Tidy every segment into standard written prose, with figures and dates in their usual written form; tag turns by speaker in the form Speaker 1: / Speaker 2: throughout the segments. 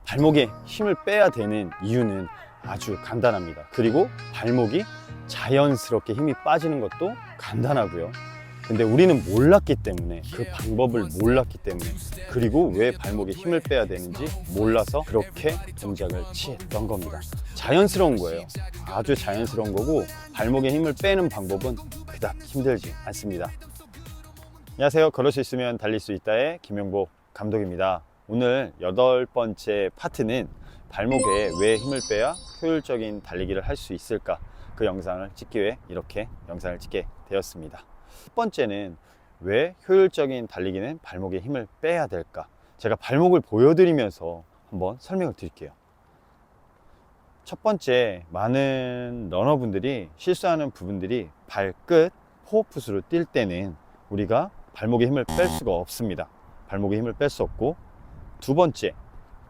Speaker 1: 발목에 힘을 빼야 되는 이유는 아주 간단합니다. 그리고 발목이 자연스럽게 힘이 빠지는 것도 간단하고요. 근데 우리는 몰랐기 때문에, 그 방법을 몰랐기 때문에, 그리고 왜 발목에 힘을 빼야 되는지 몰라서 그렇게 동작을 취했던 겁니다. 자연스러운 거예요. 아주 자연스러운 거고, 발목에 힘을 빼는 방법은 그닥 힘들지 않습니다. 안녕하세요. 걸을 수 있으면 달릴 수 있다의 김영복 감독입니다. 오늘 8번째 파트는 발목에 왜 힘을 빼야 효율적인 달리기를 할 수 있을까, 그 영상을 찍기 위해 이렇게 영상을 찍게 되었습니다. 첫 번째는 왜 효율적인 달리기는 발목에 힘을 빼야 될까, 제가 발목을 보여드리면서 한번 설명을 드릴게요. 첫 번째, 많은 러너분들이 실수하는 부분들이 발끝 포어풋으로 뛸 때는 우리가 발목에 힘을 뺄 수가 없습니다. 발목에 힘을 뺄 수 없고, 두 번째,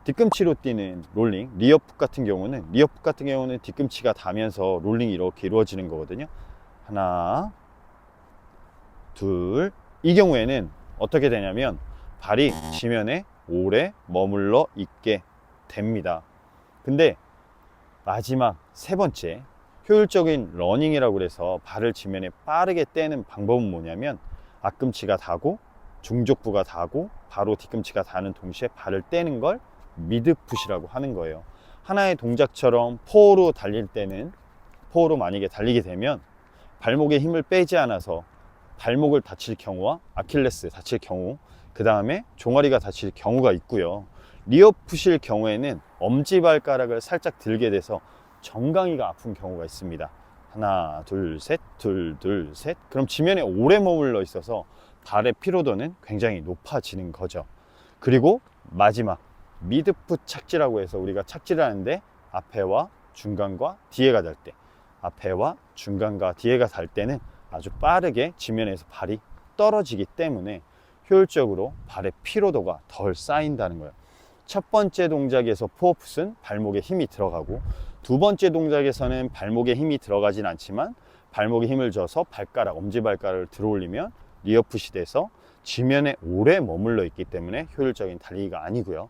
Speaker 1: 뒤꿈치로 뛰는 롤링, 리어풋 같은 경우는 뒤꿈치가 닿으면서 롤링이 이렇게 이루어지는 거거든요. 하나, 둘. 이 경우에는 어떻게 되냐면 발이 지면에 오래 머물러 있게 됩니다. 근데 마지막 세 번째, 효율적인 러닝이라고 해서 발을 지면에 빠르게 떼는 방법은 뭐냐면, 앞꿈치가 닿고 중족부가 닿고 바로 뒤꿈치가 닿는 동시에 발을 떼는 걸 미드풋이라고 하는 거예요. 하나의 동작처럼 포어로 달릴 때는, 포어로 만약에 달리게 되면 발목에 힘을 빼지 않아서 발목을 다칠 경우와 아킬레스 다칠 경우, 그 다음에 종아리가 다칠 경우가 있고요. 리어풋일 경우에는 엄지발가락을 살짝 들게 돼서 정강이가 아픈 경우가 있습니다. 하나, 둘, 셋, 둘, 둘, 셋. 그럼 지면에 오래 머물러 있어서 발의 피로도는 굉장히 높아지는 거죠. 그리고 마지막, 미드풋 착지라고 해서 우리가 착지를 하는데 앞에와 중간과 뒤에가 닿을 때, 앞에와 중간과 뒤에가 닿을 때는 아주 빠르게 지면에서 발이 떨어지기 때문에 효율적으로 발의 피로도가 덜 쌓인다는 거예요. 첫 번째 동작에서 포어풋은 발목에 힘이 들어가고, 두 번째 동작에서는 발목에 힘이 들어가진 않지만 발목에 힘을 줘서 발가락, 엄지발가락을 들어 올리면 리어풋이 돼서 지면에 오래 머물러 있기 때문에 효율적인 달리기가 아니고요.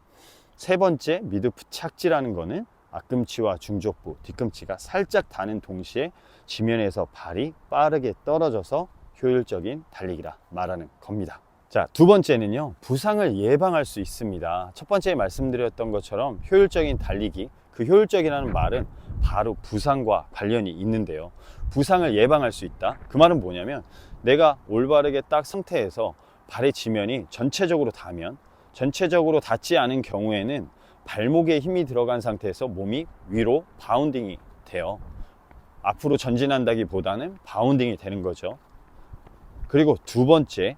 Speaker 1: 세 번째, 미드풋 착지라는 거는 앞꿈치와 중족부, 뒤꿈치가 살짝 닿는 동시에 지면에서 발이 빠르게 떨어져서 효율적인 달리기라 말하는 겁니다. 자, 두 번째는요, 부상을 예방할 수 있습니다. 첫 번째 말씀드렸던 것처럼 효율적인 달리기, 그 효율적이라는 말은 바로 부상과 관련이 있는데요. 부상을 예방할 수 있다, 그 말은 뭐냐면, 내가 올바르게 딱 상태에서 발의 지면이 전체적으로 닿으면, 전체적으로 닿지 않은 경우에는 발목에 힘이 들어간 상태에서 몸이 위로 바운딩이 돼요. 앞으로 전진한다기보다는 바운딩이 되는 거죠. 그리고 두 번째,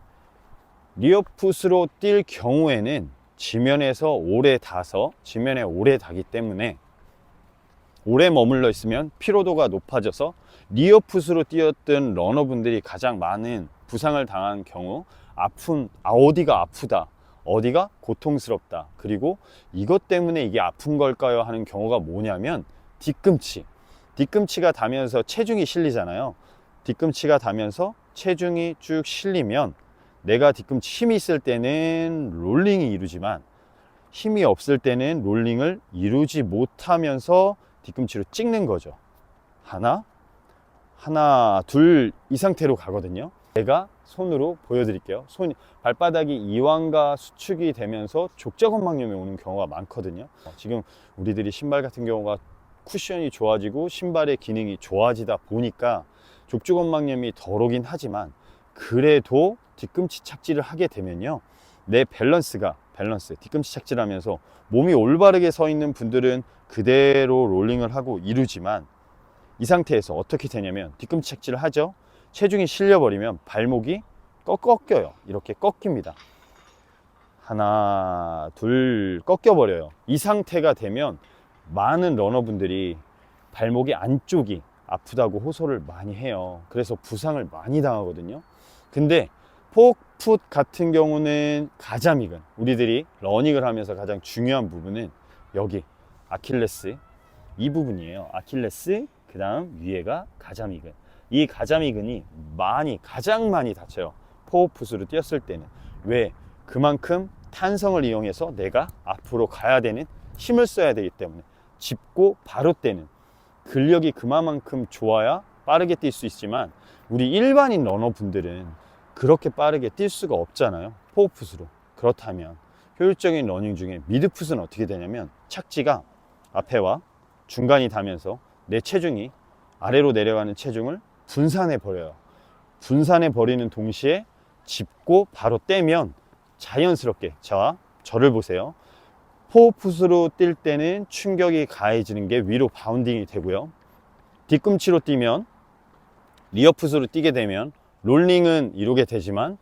Speaker 1: 리어풋으로 뛸 경우에는 지면에서 오래 닿아서, 지면에 오래 닿기 때문에 오래 머물러 있으면 피로도가 높아져서 리어풋으로 뛰었던 러너분들이 가장 많은 부상을 당한 경우, 어디가 아프다, 어디가 고통스럽다, 그리고 이것 때문에 이게 아픈 걸까요 하는 경우가 뭐냐면, 뒤꿈치가 닿으면서 체중이 실리잖아요. 뒤꿈치가 닿으면서 체중이 쭉 실리면 내가 뒤꿈치 힘이 있을 때는 롤링이 이루지만 힘이 없을 때는 롤링을 이루지 못하면서 뒤꿈치로 찍는 거죠. 하나, 둘, 이 상태로 가거든요. 제가 손으로 보여드릴게요. 발바닥이 이완과 수축이 되면서 족저근막염이 오는 경우가 많거든요. 지금 우리들이 신발 같은 경우가 쿠션이 좋아지고 신발의 기능이 좋아지다 보니까 족저근막염이 덜 오긴 하지만, 그래도 뒤꿈치 착지를 하게 되면요, 내 밸런스, 뒤꿈치 착지를 하면서 몸이 올바르게 서 있는 분들은 그대로 롤링을 하고 이루지만, 이 상태에서 어떻게 되냐면, 뒤꿈치 착지를 하죠. 체중이 실려버리면 발목이 꺾여요. 이렇게 꺾입니다. 하나, 둘, 꺾여버려요. 이 상태가 되면 많은 러너분들이 발목의 안쪽이 아프다고 호소를 많이 해요. 그래서 부상을 많이 당하거든요. 근데 포어풋 같은 경우는 가자미근, 우리들이 러닝을 하면서 가장 중요한 부분은 여기 아킬레스, 이 부분이에요. 아킬레스, 그 다음 위에가 가자미근. 이 가자미근이 가장 많이 다쳐요. 포어풋으로 뛰었을 때는. 왜? 그만큼 탄성을 이용해서 내가 앞으로 가야 되는 힘을 써야 되기 때문에 짚고 바로 떼는 근력이 그만큼 좋아야 빠르게 뛸 수 있지만 우리 일반인 러너분들은 그렇게 빠르게 뛸 수가 없잖아요. 포어풋으로. 그렇다면 효율적인 러닝 중에 미드풋은 어떻게 되냐면 착지가 앞에와 중간이 닿으면서 내 체중이 아래로 내려가는 체중을 분산해 버려요. 분산해 버리는 동시에 짚고 바로 떼면 자연스럽게 저를 보세요. 포어풋으로 뛸 때는 충격이 가해지는 게 위로 바운딩이 되고요. 뒤꿈치로 뛰면 리어풋으로 뛰게 되면 롤링은 이루게 되지만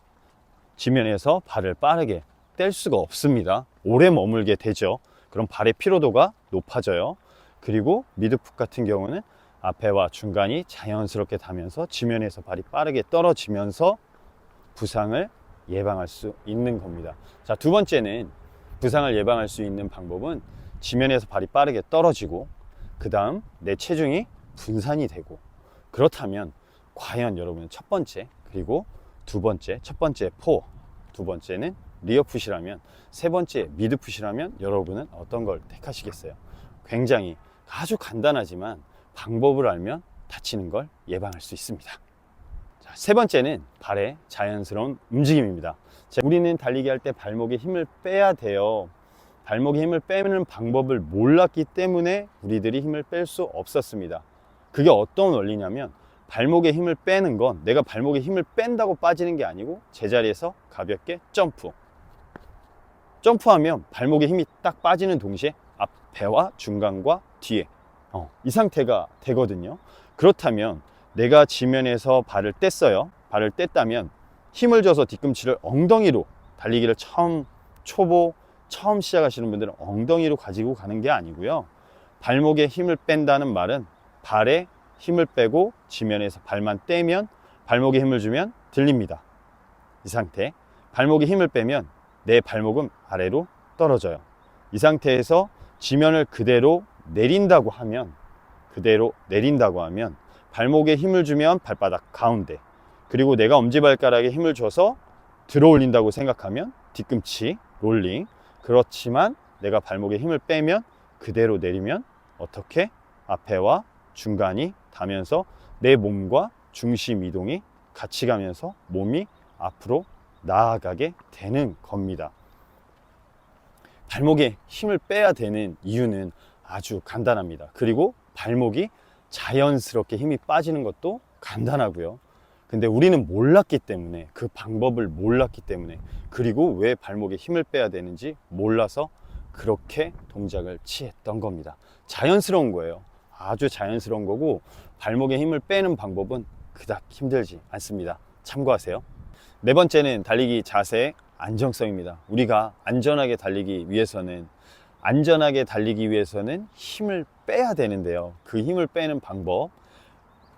Speaker 1: 지면에서 발을 빠르게 뗄 수가 없습니다. 오래 머물게 되죠. 그럼 발의 피로도가 높아져요. 그리고 미드풋 같은 경우는 앞에와 중간이 자연스럽게 닿으면서 지면에서 발이 빠르게 떨어지면서 부상을 예방할 수 있는 겁니다. 자, 두 번째는 부상을 예방할 수 있는 방법은 지면에서 발이 빠르게 떨어지고 그 다음 내 체중이 분산이 되고, 그렇다면 과연 여러분은 첫 번째 그리고 두 번째, 첫 번째 포어, 두 번째는 리어풋이라면, 세 번째 미드풋이라면 여러분은 어떤 걸 택하시겠어요? 굉장히 아주 간단하지만 방법을 알면 다치는 걸 예방할 수 있습니다. 자, 세 번째는 발의 자연스러운 움직임입니다. 우리는 달리기 할 때 발목에 힘을 빼야 돼요. 발목에 힘을 빼는 방법을 몰랐기 때문에 우리들이 힘을 뺄 수 없었습니다. 그게 어떤 원리냐면, 발목에 힘을 빼는 건 내가 발목에 힘을 뺀다고 빠지는 게 아니고 제자리에서 가볍게 점프하면 발목에 힘이 딱 빠지는 동시에 앞에와 중간과 뒤에 이 상태가 되거든요. 그렇다면 내가 지면에서 발을 뗐어요. 발을 뗐다면 힘을 줘서 뒤꿈치를 엉덩이로, 달리기를 처음 시작하시는 분들은 엉덩이로 가지고 가는 게 아니고요. 발목에 힘을 뺀다는 말은 발에 힘을 빼고 지면에서 발만 떼면 발목에 힘을 주면 들립니다. 이 상태. 발목에 힘을 빼면 내 발목은 아래로 떨어져요. 이 상태에서 지면을 그대로 내린다고 하면 발목에 힘을 주면 발바닥 가운데, 그리고 내가 엄지발가락에 힘을 줘서 들어 올린다고 생각하면 뒤꿈치 롤링. 그렇지만 내가 발목에 힘을 빼면 그대로 내리면 어떻게? 앞에와 중간이 닿으면서 내 몸과 중심 이동이 같이 가면서 몸이 앞으로 나아가게 되는 겁니다. 발목에 힘을 빼야 되는 이유는 아주 간단합니다. 그리고 발목이 자연스럽게 힘이 빠지는 것도 간단하고요. 근데 우리는 몰랐기 때문에, 그 방법을 몰랐기 때문에, 그리고 왜 발목에 힘을 빼야 되는지 몰라서 그렇게 동작을 취했던 겁니다. 자연스러운 거예요. 아주 자연스러운 거고, 발목에 힘을 빼는 방법은 그닥 힘들지 않습니다. 참고하세요. 네 번째는 달리기 자세의 안정성입니다. 우리가 안전하게 달리기 위해서는 힘을 빼야 되는데요. 그 힘을 빼는 방법,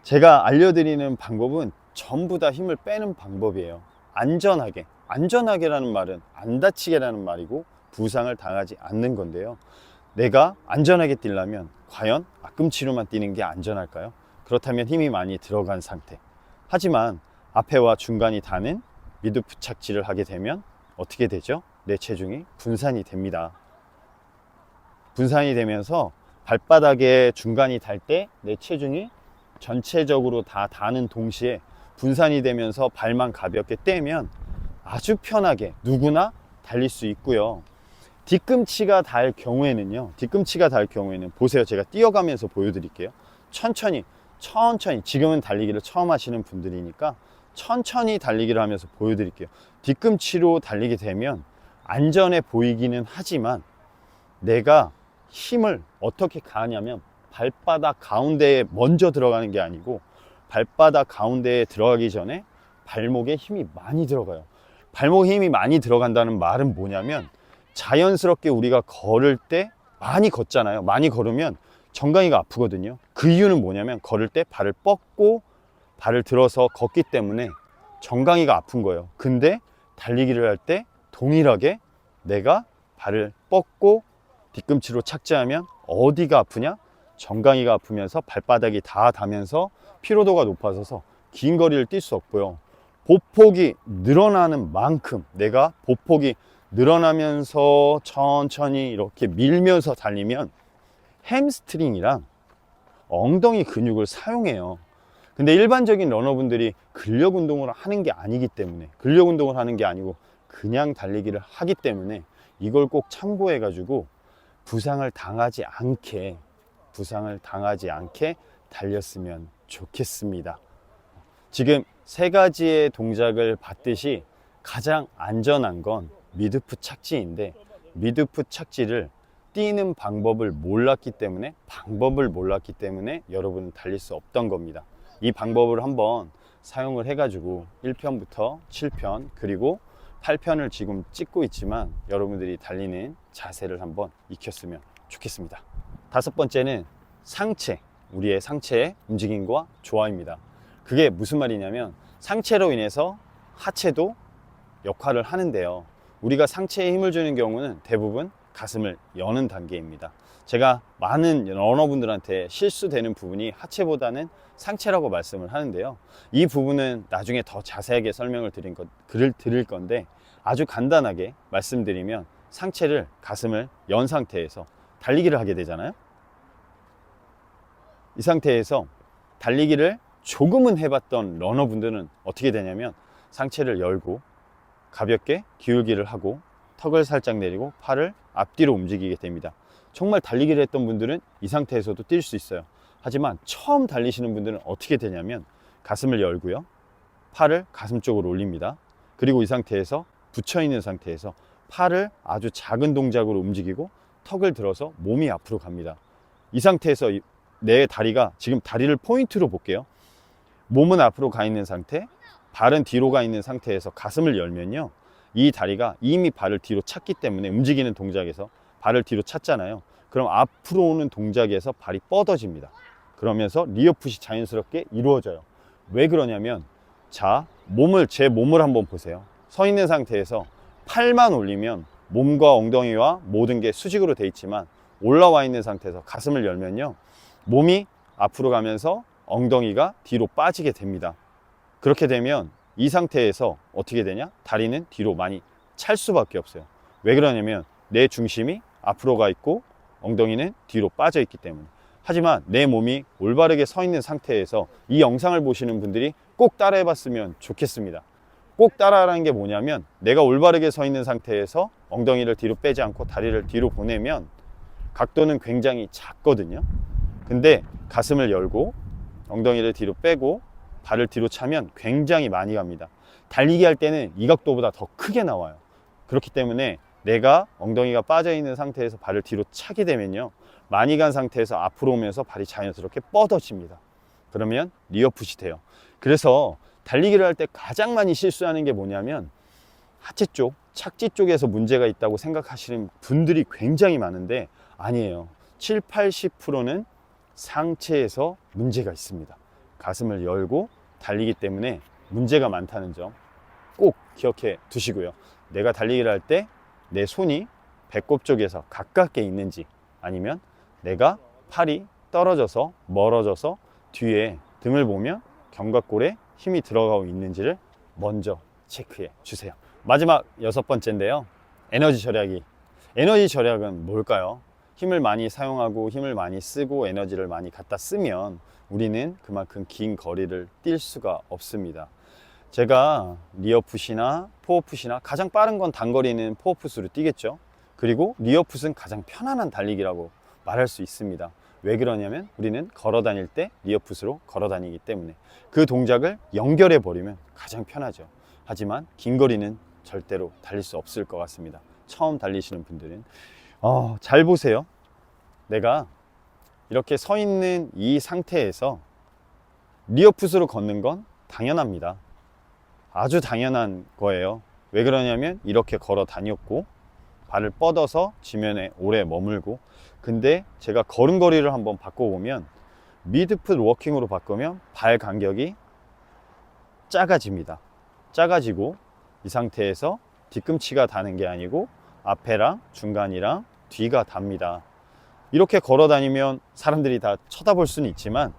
Speaker 1: 제가 알려드리는 방법은 전부 다 힘을 빼는 방법이에요. 안전하게라는 말은 안 다치게라는 말이고 부상을 당하지 않는 건데요. 내가 안전하게 뛰려면 과연 앞꿈치로만 뛰는 게 안전할까요? 그렇다면 힘이 많이 들어간 상태. 하지만 앞에와 중간이 닿는 미드풋 착지를 하게 되면 어떻게 되죠? 내 체중이 분산이 됩니다. 분산이 되면서 발바닥에 중간이 닿을 때 내 체중이 전체적으로 다 닿는 동시에 분산이 되면서 발만 가볍게 떼면 아주 편하게 누구나 달릴 수 있고요. 뒤꿈치가 닿을 경우에는 보세요. 제가 뛰어가면서 보여드릴게요. 천천히 지금은 달리기를 처음 하시는 분들이니까 천천히 달리기를 하면서 보여드릴게요. 뒤꿈치로 달리게 되면 안전해 보이기는 하지만 내가 힘을 어떻게 가하냐면 발바닥 가운데에 먼저 들어가는 게 아니고 발바닥 가운데에 들어가기 전에 발목에 힘이 많이 들어가요. 발목에 힘이 많이 들어간다는 말은 뭐냐면, 자연스럽게 우리가 걸을 때 많이 걷잖아요. 많이 걸으면 정강이가 아프거든요. 그 이유는 뭐냐면 걸을 때 발을 뻗고 발을 들어서 걷기 때문에 정강이가 아픈 거예요. 근데 달리기를 할 때 동일하게 내가 발을 뻗고 뒤꿈치로 착지하면 어디가 아프냐? 정강이가 아프면서 발바닥이 다 닿으면서 피로도가 높아져서 긴 거리를 뛸 수 없고요. 보폭이 늘어나는 만큼, 내가 보폭이 늘어나면서 천천히 이렇게 밀면서 달리면 햄스트링이랑 엉덩이 근육을 사용해요. 근데 일반적인 러너분들이 근력 운동을 하는 게 아니기 때문에, 근력 운동을 하는 게 아니고 그냥 달리기를 하기 때문에 이걸 꼭 참고해 가지고 부상을 당하지 않게 달렸으면 좋겠습니다. 지금 세 가지의 동작을 봤듯이 가장 안전한 건 미드풋 착지인데, 미드풋 착지를 뛰는 방법을 몰랐기 때문에 여러분은 달릴 수 없던 겁니다. 이 방법을 한번 사용을 해가지고 1편부터 7편 그리고 8편을 지금 찍고 있지만 여러분들이 달리는 자세를 한번 익혔으면 좋겠습니다. 다섯 번째는 상체, 우리의 상체의 움직임과 조화입니다. 그게 무슨 말이냐면 상체로 인해서 하체도 역할을 하는데요. 우리가 상체에 힘을 주는 경우는 대부분 가슴을 여는 단계입니다. 제가 많은 러너분들한테 실수되는 부분이 하체보다는 상체라고 말씀을 하는데요. 이 부분은 나중에 더 자세하게 설명을 드릴 건데, 아주 간단하게 말씀드리면 상체를, 가슴을 연 상태에서 달리기를 하게 되잖아요. 이 상태에서 달리기를 조금은 해봤던 러너분들은 어떻게 되냐면 상체를 열고 가볍게 기울기를 하고 턱을 살짝 내리고 팔을 앞뒤로 움직이게 됩니다. 정말 달리기를 했던 분들은 이 상태에서도 뛸 수 있어요. 하지만 처음 달리시는 분들은 어떻게 되냐면 가슴을 열고요, 팔을 가슴 쪽으로 올립니다. 그리고 이 상태에서 붙여있는 상태에서 팔을 아주 작은 동작으로 움직이고 턱을 들어서 몸이 앞으로 갑니다. 이 상태에서 내 다리가, 지금 다리를 포인트로 볼게요. 몸은 앞으로 가 있는 상태, 발은 뒤로 가 있는 상태에서 가슴을 열면요, 이 다리가 이미 발을 뒤로 찼기 때문에 움직이는 동작에서 발을 뒤로 찼잖아요. 그럼 앞으로 오는 동작에서 발이 뻗어집니다. 그러면서 리어풋이 자연스럽게 이루어져요. 왜 그러냐면, 자, 제 몸을 한번 보세요. 서 있는 상태에서 팔만 올리면 몸과 엉덩이와 모든 게 수직으로 돼 있지만, 올라와 있는 상태에서 가슴을 열면요, 몸이 앞으로 가면서 엉덩이가 뒤로 빠지게 됩니다. 그렇게 되면 이 상태에서 어떻게 되냐? 다리는 뒤로 많이 찰 수밖에 없어요. 왜 그러냐면 내 중심이 앞으로 가 있고 엉덩이는 뒤로 빠져 있기 때문에. 하지만 내 몸이 올바르게 서 있는 상태에서 이 영상을 보시는 분들이 꼭 따라해 봤으면 좋겠습니다. 꼭 따라하라는 게 뭐냐면, 내가 올바르게 서 있는 상태에서 엉덩이를 뒤로 빼지 않고 다리를 뒤로 보내면 각도는 굉장히 작거든요. 근데 가슴을 열고 엉덩이를 뒤로 빼고 발을 뒤로 차면 굉장히 많이 갑니다. 달리기 할 때는 이 각도보다 더 크게 나와요. 그렇기 때문에 내가 엉덩이가 빠져 있는 상태에서 발을 뒤로 차게 되면요, 많이 간 상태에서 앞으로 오면서 발이 자연스럽게 뻗어집니다. 그러면 리어풋이 돼요. 그래서 달리기를 할 때 가장 많이 실수하는 게 뭐냐면 하체 쪽, 착지 쪽에서 문제가 있다고 생각하시는 분들이 굉장히 많은데 아니에요. 7, 80%는 상체에서 문제가 있습니다. 가슴을 열고 달리기 때문에 문제가 많다는 점 꼭 기억해 두시고요. 내가 달리기를 할 때 내 손이 배꼽 쪽에서 가깝게 있는지, 아니면 내가 팔이 떨어져서 멀어져서 뒤에 등을 보면 견갑골에 힘이 들어가고 있는지를 먼저 체크해 주세요. 마지막 여섯 번째인데요, 에너지 절약이. 에너지 절약은 뭘까요? 힘을 많이 사용하고 힘을 많이 쓰고 에너지를 많이 갖다 쓰면 우리는 그만큼 긴 거리를 뛸 수가 없습니다. 제가 리어풋이나 포어풋이나 가장 빠른 건 단거리는 포어풋으로 뛰겠죠. 그리고 리어풋은 가장 편안한 달리기라고 말할 수 있습니다. 왜 그러냐면 우리는 걸어 다닐 때 리어풋으로 걸어 다니기 때문에 그 동작을 연결해 버리면 가장 편하죠. 하지만 긴 거리는 절대로 달릴 수 없을 것 같습니다. 처음 달리시는 분들은 잘 보세요. 내가 이렇게 서 있는 이 상태에서 리어풋으로 걷는 건 당연합니다. 아주 당연한 거예요. 왜 그러냐면 이렇게 걸어 다녔고 발을 뻗어서 지면에 오래 머물고. 근데 제가 걸음걸이를 한번 바꿔보면 미드풋 워킹으로 바꾸면 발 간격이 작아집니다. 작아지고 이 상태에서 뒤꿈치가 닿는 게 아니고 앞에랑 중간이랑 뒤가 닿습니다. 이렇게 걸어 다니면 사람들이 다 쳐다볼 수는 있지만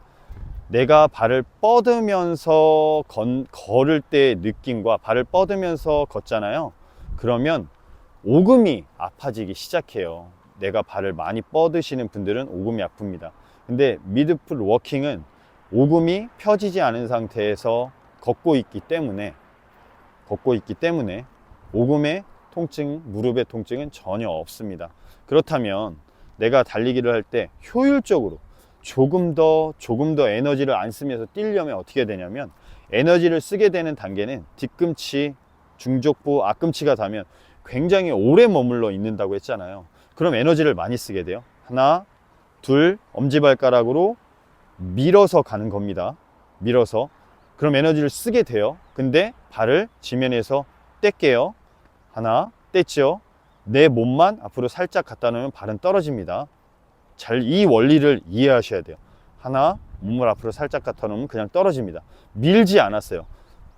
Speaker 1: 내가 발을 뻗으면서 걸을 때의 느낌과 발을 뻗으면서 걷잖아요. 그러면 오금이 아파지기 시작해요. 내가 발을 많이 뻗으시는 분들은 오금이 아픕니다. 근데 미드풋 워킹은 오금이 펴지지 않은 상태에서 걷고 있기 때문에 오금의 통증, 무릎의 통증은 전혀 없습니다. 그렇다면 내가 달리기를 할 때 효율적으로 조금 더 에너지를 안 쓰면서 뛰려면 어떻게 되냐면, 에너지를 쓰게 되는 단계는 뒤꿈치, 중족부, 앞꿈치가 닿으면 굉장히 오래 머물러 있는다고 했잖아요. 그럼 에너지를 많이 쓰게 돼요. 하나, 둘, 엄지발가락으로 밀어서 가는 겁니다. 밀어서. 그럼 에너지를 쓰게 돼요. 근데 발을 지면에서 뗄게요. 하나, 뗐죠. 내 몸만 앞으로 살짝 갖다 놓으면 발은 떨어집니다. 잘 이 원리를 이해하셔야 돼요. 하나, 몸을 앞으로 살짝 갖다 놓으면 그냥 떨어집니다. 밀지 않았어요.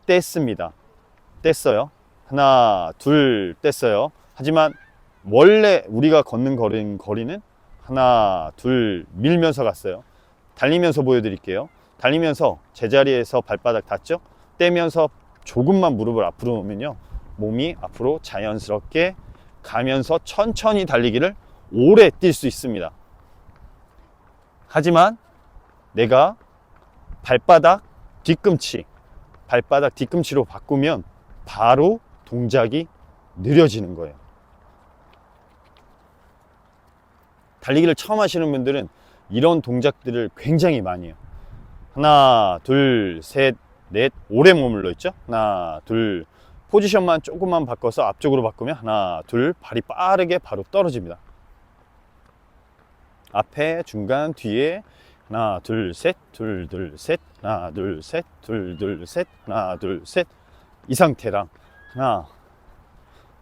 Speaker 1: 뗐습니다. 뗐어요. 하나, 둘, 뗐어요. 하지만 원래 우리가 걷는 거리는 하나, 둘, 밀면서 갔어요. 달리면서 보여드릴게요. 달리면서 제자리에서 발바닥 닿죠? 떼면서 조금만 무릎을 앞으로 놓으면요, 몸이 앞으로 자연스럽게 가면서 천천히 달리기를 오래 뛸 수 있습니다. 하지만 내가 발바닥 뒤꿈치로 바꾸면 바로 동작이 느려지는 거예요. 달리기를 처음 하시는 분들은 이런 동작들을 굉장히 많이 해요. 하나, 둘, 셋, 넷, 오래 머물러 있죠? 하나, 둘, 포지션만 조금만 바꿔서 앞쪽으로 바꾸면 하나, 둘, 발이 빠르게 바로 떨어집니다. 앞에, 중간, 뒤에 하나, 둘, 셋, 둘, 둘, 셋, 하나, 둘, 셋, 둘, 둘, 셋, 하나, 둘, 셋. 이 상태랑 하나,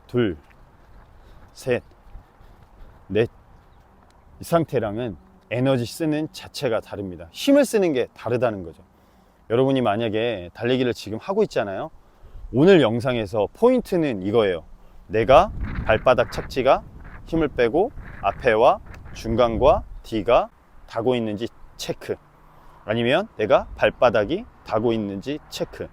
Speaker 1: 둘, 셋, 넷. 이 상태랑은 에너지 쓰는 자체가 다릅니다. 힘을 쓰는 게 다르다는 거죠. 여러분이 만약에 달리기를 지금 하고 있잖아요. 오늘 영상에서 포인트는 이거예요. 내가 발바닥 착지가 힘을 빼고 앞에와 중간과 뒤가 닿고 있는지 체크, 아니면 내가 발바닥이 닿고 있는지 체크,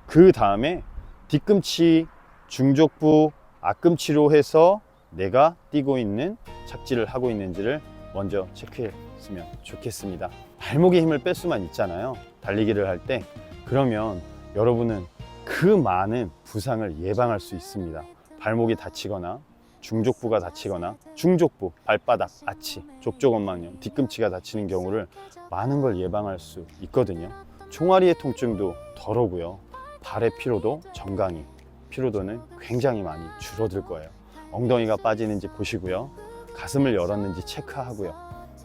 Speaker 1: 그 다음에 뒤꿈치, 중족부, 앞꿈치로 해서 내가 뛰고 있는 착지를 하고 있는지를 먼저 체크했으면 좋겠습니다. 발목에 힘을 뺄 수만 있잖아요, 달리기를 할 때. 그러면 여러분은 그 많은 부상을 예방할 수 있습니다. 발목이 다치거나 중족부가 다치거나, 중족부, 발바닥, 아치, 족저근막염, 뒤꿈치가 다치는 경우를 많은 걸 예방할 수 있거든요. 종아리의 통증도 덜 오고요. 발의 피로도, 정강이 피로도는 굉장히 많이 줄어들 거예요. 엉덩이가 빠지는지 보시고요. 가슴을 열었는지 체크하고요.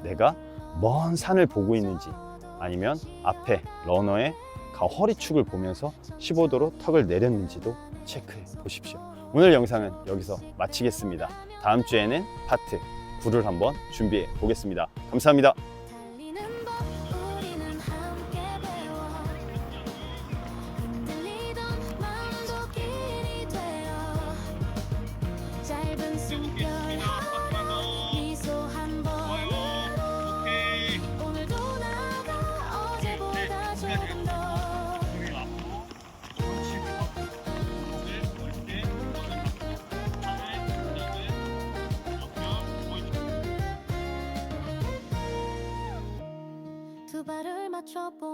Speaker 1: 내가 먼 산을 보고 있는지, 아니면 앞에 러너의 허리축을 보면서 15도로 턱을 내렸는지도 체크해 보십시오. 오늘 영상은 여기서 마치겠습니다. 다음 주에는 파트 9를 한번 준비해 보겠습니다. 감사합니다.
Speaker 2: 두 발을 맞춰보